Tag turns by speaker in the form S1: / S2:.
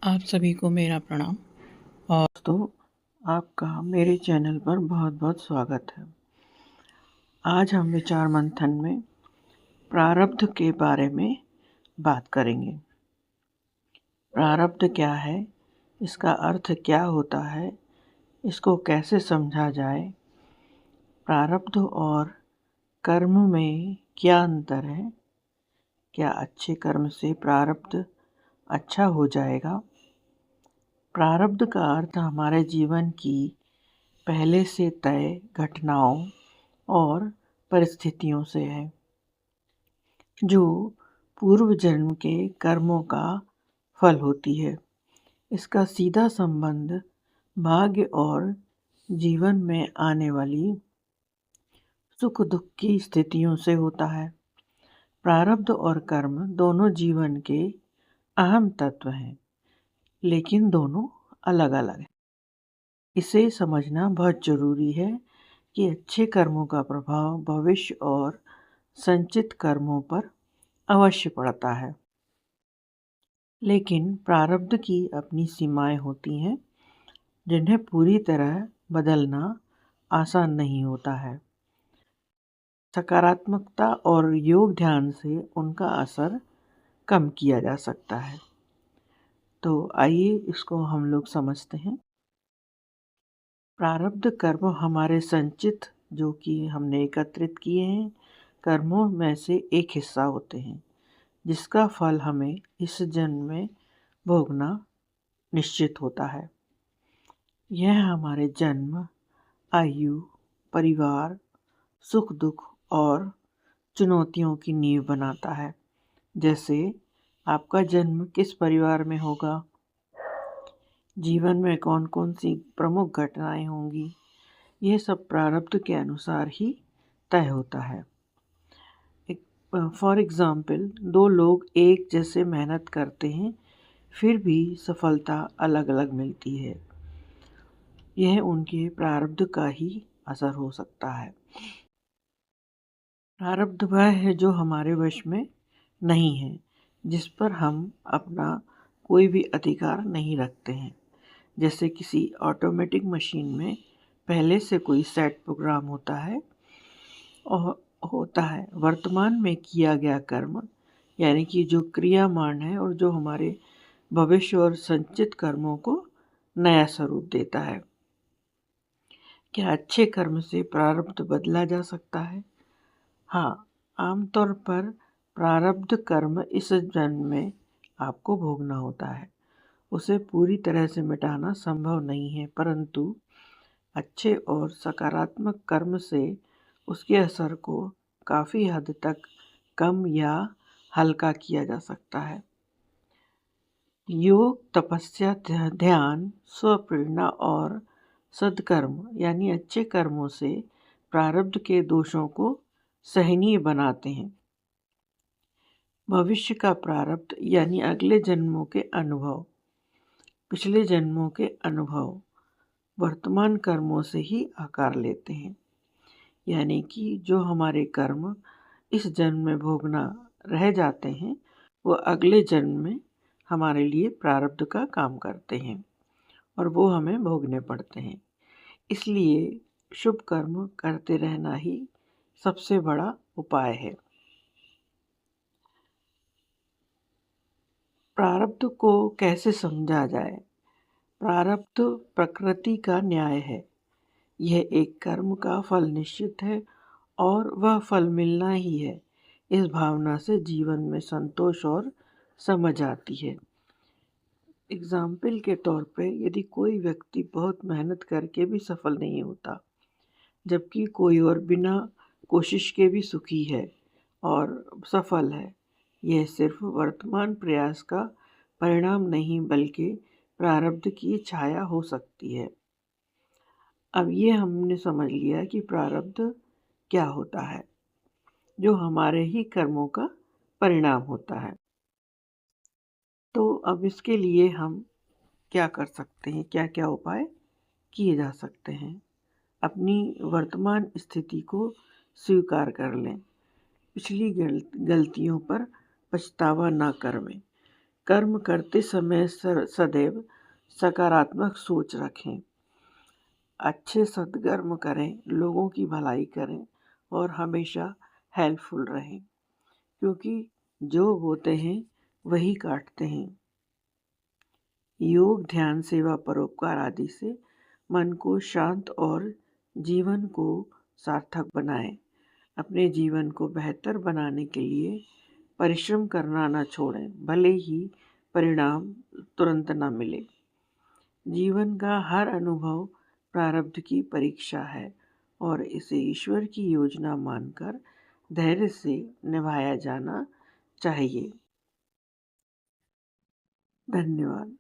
S1: आप सभी को मेरा प्रणाम। और दोस्तों, आपका मेरे चैनल पर बहुत बहुत स्वागत है। आज हम विचार मंथन में प्रारब्ध के बारे में बात करेंगे। प्रारब्ध क्या है, इसका अर्थ क्या होता है, इसको कैसे समझा जाए, प्रारब्ध और कर्म में क्या अंतर है, क्या अच्छे कर्म से प्रारब्ध अच्छा हो जाएगा। प्रारब्ध का अर्थ हमारे जीवन की पहले से तय घटनाओं और परिस्थितियों से है, जो पूर्व जन्म के कर्मों का फल होती है। इसका सीधा संबंध भाग्य और जीवन में आने वाली सुख दुख की स्थितियों से होता है। प्रारब्ध और कर्म दोनों जीवन के अहम तत्व हैं, लेकिन दोनों अलग अलग हैं। इसे समझना बहुत जरूरी है कि अच्छे कर्मों का प्रभाव भविष्य और संचित कर्मों पर अवश्य पड़ता है, लेकिन प्रारब्ध की अपनी सीमाएं होती हैं, जिन्हें पूरी तरह बदलना आसान नहीं होता है। सकारात्मकता और योग ध्यान से उनका असर कम किया जा सकता है। तो आइए इसको हम लोग समझते हैं। प्रारब्ध कर्म हमारे संचित, जो कि हमने एकत्रित किए हैं, कर्मों में से एक हिस्सा होते हैं, जिसका फल हमें इस जन्म में भोगना निश्चित होता है। यह हमारे जन्म, आयु, परिवार, सुख दुख और चुनौतियों की नींव बनाता है। जैसे आपका जन्म किस परिवार में होगा, जीवन में कौन कौन सी प्रमुख घटनाएं होंगी, यह सब प्रारब्ध के अनुसार ही तय होता है। फॉर एग्ज़ाम्पल, दो लोग एक जैसे मेहनत करते हैं, फिर भी सफलता अलग अलग मिलती है। यह उनके प्रारब्ध का ही असर हो सकता है। प्रारब्ध वह है जो हमारे वश में नहीं है, जिस पर हम अपना कोई भी अधिकार नहीं रखते हैं। जैसे किसी ऑटोमेटिक मशीन में पहले से कोई सेट प्रोग्राम होता है। वर्तमान में किया गया कर्म, यानी कि जो क्रियामान है और जो हमारे भविष्य और संचित कर्मों को नया स्वरूप देता है। क्या अच्छे कर्म से प्रारब्ध बदला जा सकता है? हाँ, आमतौर पर प्रारब्ध कर्म इस जन्म में आपको भोगना होता है। उसे पूरी तरह से मिटाना संभव नहीं है, परंतु अच्छे और सकारात्मक कर्म से उसके असर को काफ़ी हद तक कम या हल्का किया जा सकता है। योग, तपस्या, ध्यान, स्वप्रेरणा और सद्कर्म यानी अच्छे कर्मों से प्रारब्ध के दोषों को सहनीय बनाते हैं। भविष्य का प्रारब्ध यानी अगले जन्मों के अनुभव, पिछले जन्मों के अनुभव वर्तमान कर्मों से ही आकार लेते हैं। यानी कि जो हमारे कर्म इस जन्म में भोगना रह जाते हैं, वो अगले जन्म में हमारे लिए प्रारब्ध का काम करते हैं और वो हमें भोगने पड़ते हैं। इसलिए शुभ कर्म करते रहना ही सबसे बड़ा उपाय है। प्रारब्ध को कैसे समझा जाए? प्रारब्ध प्रकृति का न्याय है। यह एक कर्म का फल निश्चित है और वह फल मिलना ही है। इस भावना से जीवन में संतोष और समझ आती है। एग्जाम्पल के तौर पे, यदि कोई व्यक्ति बहुत मेहनत करके भी सफल नहीं होता, जबकि कोई और बिना कोशिश के भी सुखी है और सफल है, यह सिर्फ वर्तमान प्रयास का परिणाम नहीं बल्कि प्रारब्ध की छाया हो सकती है। अब ये हमने समझ लिया कि प्रारब्ध क्या होता है, जो हमारे ही कर्मों का परिणाम होता है। तो अब इसके लिए हम क्या कर सकते हैं, क्या क्या उपाय किए जा सकते हैं? अपनी वर्तमान स्थिति को स्वीकार कर लें। पिछली गलतियों पर पछतावा न करें। कर्म करते समय सदैव सकारात्मक सोच रखें। अच्छे सद्कर्म करें, लोगों की भलाई करें और हमेशा हेल्पफुल रहें, क्योंकि जो बोते हैं वही काटते हैं। योग, ध्यान, सेवा, परोपकार आदि से मन को शांत और जीवन को सार्थक बनाएं। अपने जीवन को बेहतर बनाने के लिए परिश्रम करना न छोड़ें, भले ही परिणाम तुरंत न मिले। जीवन का हर अनुभव प्रारब्ध की परीक्षा है और इसे ईश्वर की योजना मानकर धैर्य से निभाया जाना चाहिए। धन्यवाद।